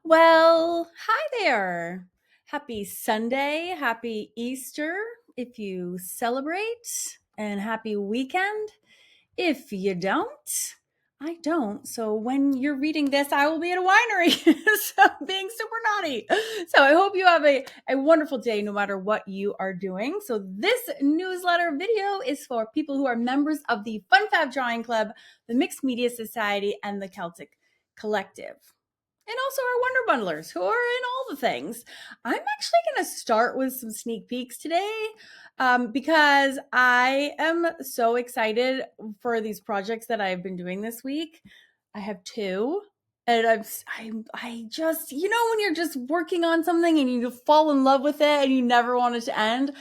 Well, hi there. Happy Sunday, happy Easter if you celebrate, and happy weekend if you don't. I don't. So when you're reading this, I will be at a winery. So being super naughty. So I hope you have a wonderful day no matter what you are doing. So this newsletter video is for people who are members of the FunFab Drawing Club, the Mixed Media Society, and the Celtic Collective, and also our Wonder Bundlers who are in all the things. I'm actually going to start with some sneak peeks today because I am so excited for these projects that I've been doing this week. I have two. And I just, when you're just working on something and you fall in love with it and you never want it to end,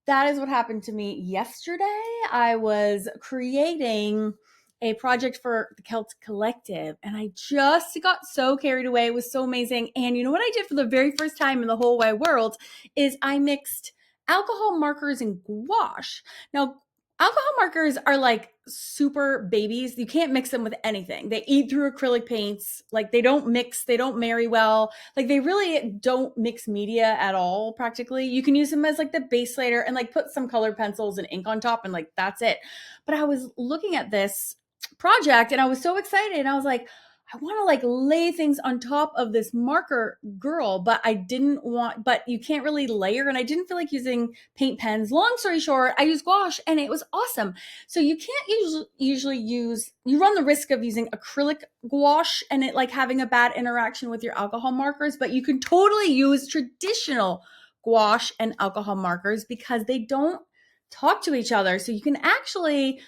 that is what happened to me yesterday. I was creating a project for the Celtic Collective, and I just got so carried away. It was so amazing. And you know what I did for the very first time in the whole wide world is I mixed alcohol markers and gouache. Now, alcohol markers are like super babies. You can't mix them with anything. They eat through acrylic paints. Like they don't mix, they don't marry well. Like they really don't mix media at all practically. You can use them as like the base layer and like put some colored pencils and ink on top and like that's it. But I was looking at this project and I was so excited and I was like, I want to like lay things on top of this marker girl, but but you can't really layer. And I didn't feel like using paint pens. Long story short, I used gouache and it was awesome. So you can't usually you run the risk of using acrylic gouache and it like having a bad interaction with your alcohol markers, but you can totally use traditional gouache and alcohol markers because they don't talk to each other. So you can actually,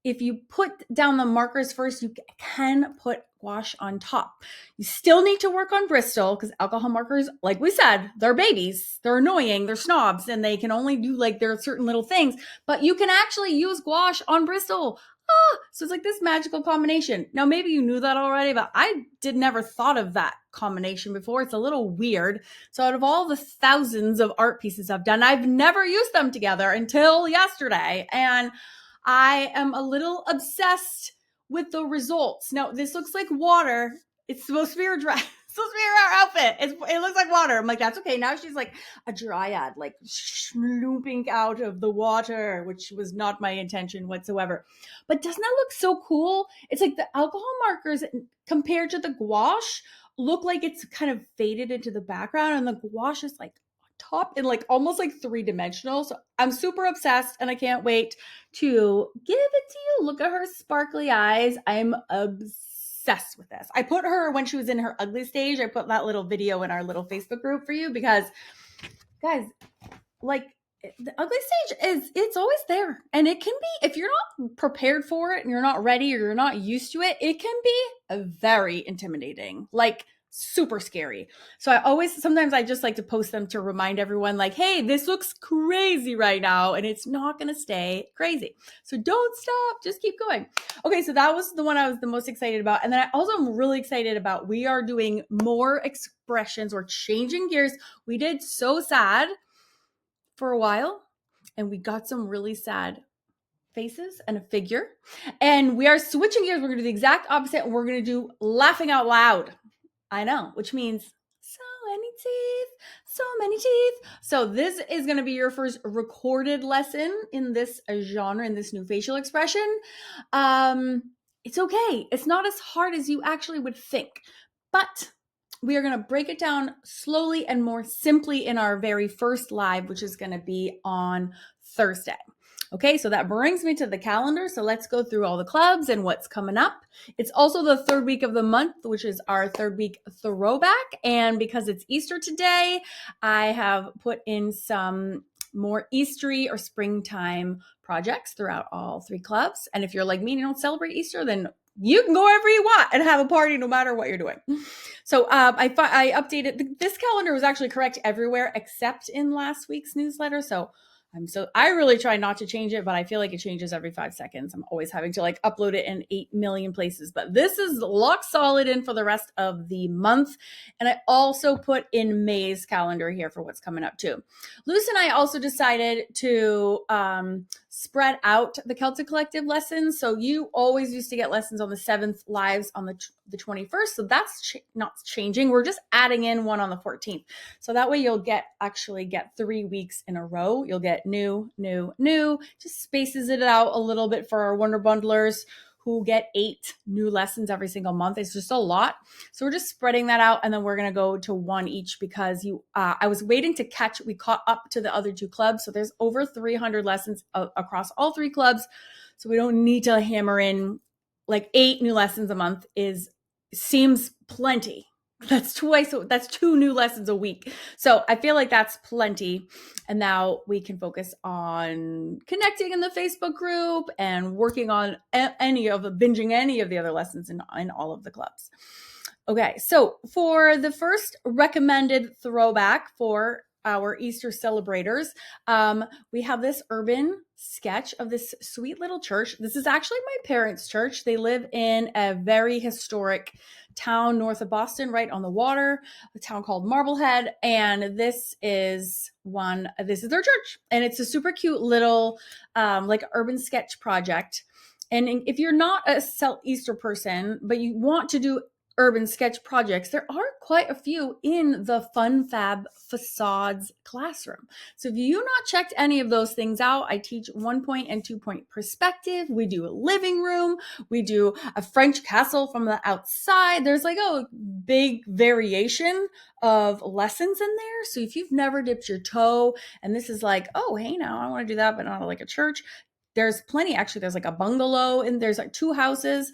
if you put down the markers first, you can put gouache on top. You still need to work on Bristol because alcohol markers, like we said, they're babies. They're annoying. They're snobs and they can only do like there are certain little things, but you can actually use gouache on Bristol. So it's like this magical combination. Now, maybe you knew that already, but I never thought of that combination before. It's a little weird. So out of all the thousands of art pieces I've done, I've never used them together until yesterday. And I am a little obsessed with the results. Now, this looks like water. It's supposed to be her dress. It's supposed to be her outfit. It looks like water. I'm like, that's okay. Now she's like a dryad, like slooping out of the water, which was not my intention whatsoever. But doesn't that look so cool? It's like the alcohol markers compared to the gouache look like it's kind of faded into the background, and the gouache is like top and like almost like three-dimensional. So I'm super obsessed and I can't wait to give it to you. Look at her sparkly eyes. I'm obsessed with this. I put her when she was in her ugly stage. I put that little video in our little Facebook group for you because, guys, like the ugly stage it's always there. And it can be, if you're not prepared for it and you're not ready or you're not used to it, it can be very intimidating. Like super scary. So sometimes I just like to post them to remind everyone like, hey, this looks crazy right now and it's not going to stay crazy. So don't stop, just keep going. Okay, so that was the one I was the most excited about. And then I also am really excited about, we are doing more expressions or changing gears. We did So Sad for a while and we got some really sad faces and a figure. And we are switching gears. We're going to do the exact opposite and we're going to do laughing out loud. I know, which means so many teeth, so many teeth. So this is going to be your first recorded lesson in this genre, in this new facial expression. It's okay. It's not as hard as you actually would think, but we are going to break it down slowly and more simply in our very first live, which is going to be on Thursday. Okay, so that brings me to the calendar. So let's go through all the clubs and what's coming up. It's also the third week of the month, which is our third week throwback. And because it's Easter today, I have put in some more Eastery or springtime projects throughout all three clubs. And if you're like me and you don't celebrate Easter, then you can go wherever you want and have a party no matter what you're doing. So I updated, this calendar was actually correct everywhere except in last week's newsletter. So I really try not to change it, but I feel like it changes every 5 seconds. I'm always having to like upload it in 8 million places, but this is lock solid in for the rest of the month. And I also put in May's calendar here for what's coming up too. Luce and I also decided to spread out the Celtic Collective lessons. So you always used to get lessons on the 7th, lives on the 21st. So that's not changing. We're just adding in one on the 14th. So that way you'll actually get 3 weeks in a row. You'll get new, just spaces it out a little bit for our Wonder Bundlers who get 8 new lessons every single month. It's just a lot. So we're just spreading that out, and then we're going to go to one each because I was waiting to we caught up to the other 2 clubs. So there's over 300 lessons across all 3 clubs. So we don't need to hammer in like 8 new lessons a month seems plenty. That's 2 new lessons a week. So I feel like that's plenty. And now we can focus on connecting in the Facebook group and working on binging any of the other lessons in all of the clubs. Okay, so for the first recommended throwback for our Easter celebrators, we have this urban sketch of this sweet little church. This is actually my parents' church. They live in a very historic town north of Boston, right on the water, a town called Marblehead. And this is their church. And it's a super cute little like urban sketch project. And if you're not a Easter person, but you want to do urban sketch projects, there are quite a few in the FunFab Facades classroom. So if you've not checked any of those things out, I teach 1-point and 2-point perspective. We do a living room. We do a French castle from the outside. There's like a big variation of lessons in there. So if you've never dipped your toe and this is like, oh, hey, now I want to do that, but not like a church. There's plenty. Actually, there's like a bungalow and there's like 2 houses.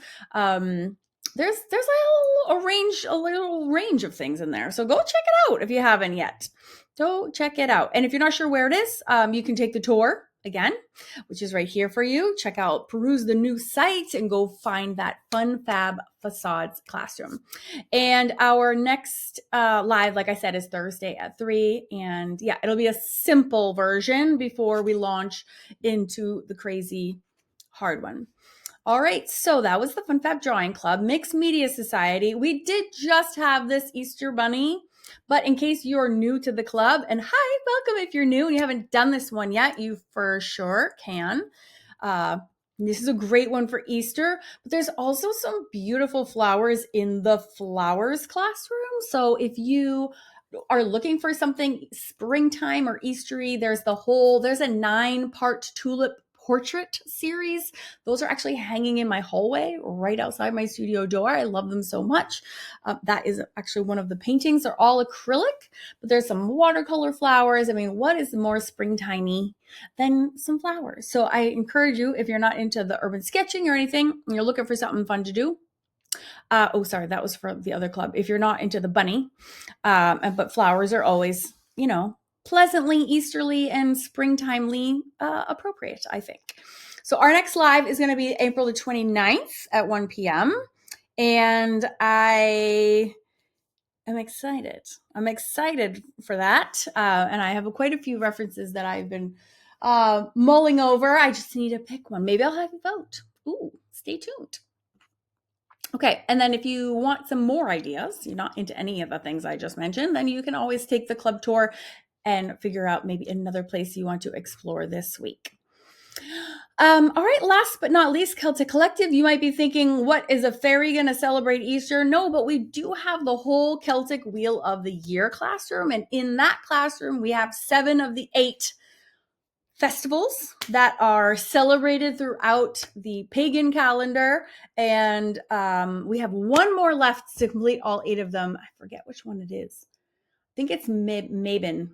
There's a little range of things in there. So go check it out if you haven't yet. Go check it out. And if you're not sure where it is, you can take the tour again, which is right here for you. Peruse the new site and go find that FunFab Facades classroom. And our next live, like I said, is Thursday at 3. And yeah, it'll be a simple version before we launch into the crazy hard one. All right, so that was the FunFab Drawing Club, Mixed Media Society. We did just have this Easter Bunny, but in case you're new to the club, and hi, welcome if you're new and you haven't done this one yet, you for sure can. This is a great one for Easter, but there's also some beautiful flowers in the flowers classroom. So if you are looking for something springtime or Eastery, there's a 9-part tulip portrait series. Those are actually hanging in my hallway right outside my studio door. I love them so much. That is actually one of the paintings. They're all acrylic, but there's some watercolor flowers. I mean, what is more springtimey than some flowers? So I encourage you, if you're not into the urban sketching or anything, and you're looking for something fun to do, sorry, that was for the other club. If you're not into the bunny, but flowers are always, pleasantly Easterly and springtimely appropriate, I think. So our next live is going to be April the 29th at 1 p.m. And I am excited. I'm excited for that. And I have quite a few references that I've been mulling over. I just need to pick one. Maybe I'll have you vote. Ooh, stay tuned. Okay, and then if you want some more ideas, you're not into any of the things I just mentioned, then you can always take the club tour and figure out maybe another place you want to explore this week. All right, last but not least, Celtic Collective. You might be thinking, what is a fairy going to celebrate Easter? No, but we do have the whole Celtic Wheel of the Year classroom. And in that classroom, we have 7 of the 8 festivals that are celebrated throughout the pagan calendar. And we have one more left to complete all 8 of them. I forget which one it is. I think it's Mabon.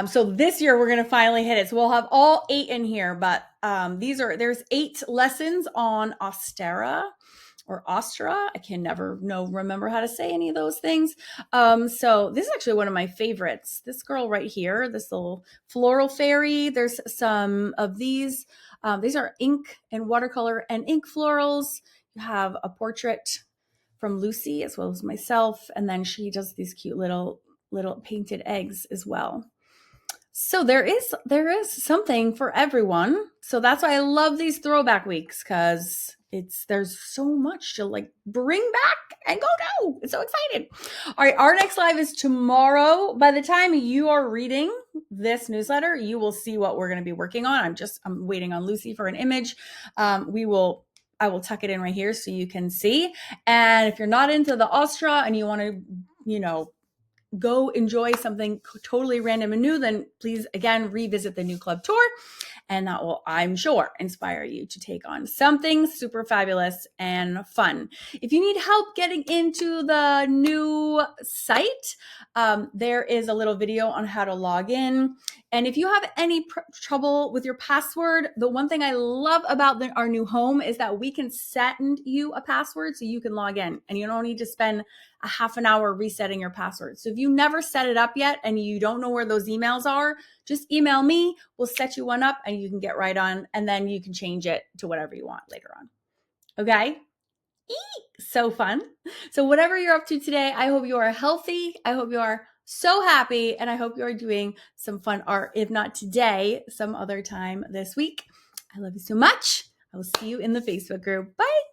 So this year we're going to finally hit it. So we'll have all 8 in here, but there's 8 lessons on Ostera or Ostra. I can never remember how to say any of those things. So this is actually one of my favorites. This girl right here, this little floral fairy. There's some of these. These are ink and watercolor and ink florals. You have a portrait from Lucy as well as myself. And then she does these cute little painted eggs as well. So there is something for everyone. So that's why I love these throwback weeks, because there's so much to like bring back and go do. It's so excited. All right, our next live is tomorrow. By the time you are reading this newsletter, you will see what we're going to be working on. I'm waiting on Lucy for an image. I will tuck it in right here so you can see. And if you're not into the Astra and you want to, go enjoy something totally random and new, then please again revisit the new club tour. And that will, I'm sure, inspire you to take on something super fabulous and fun. If you need help getting into the new site, there is a little video on how to log in. And if you have any trouble with your password, the one thing I love about our new home is that we can send you a password so you can log in, and you don't need to spend a half an hour resetting your password. So if you never set it up yet and you don't know where those emails are, just email me. We'll set you one up and you can get right on, and then you can change it to whatever you want later on. Okay? So fun. So whatever you're up to today, I hope you are healthy. I hope you are so happy, and I hope you are doing some fun art. If not today, some other time this week. I love you so much. I will see you in the Facebook group. Bye.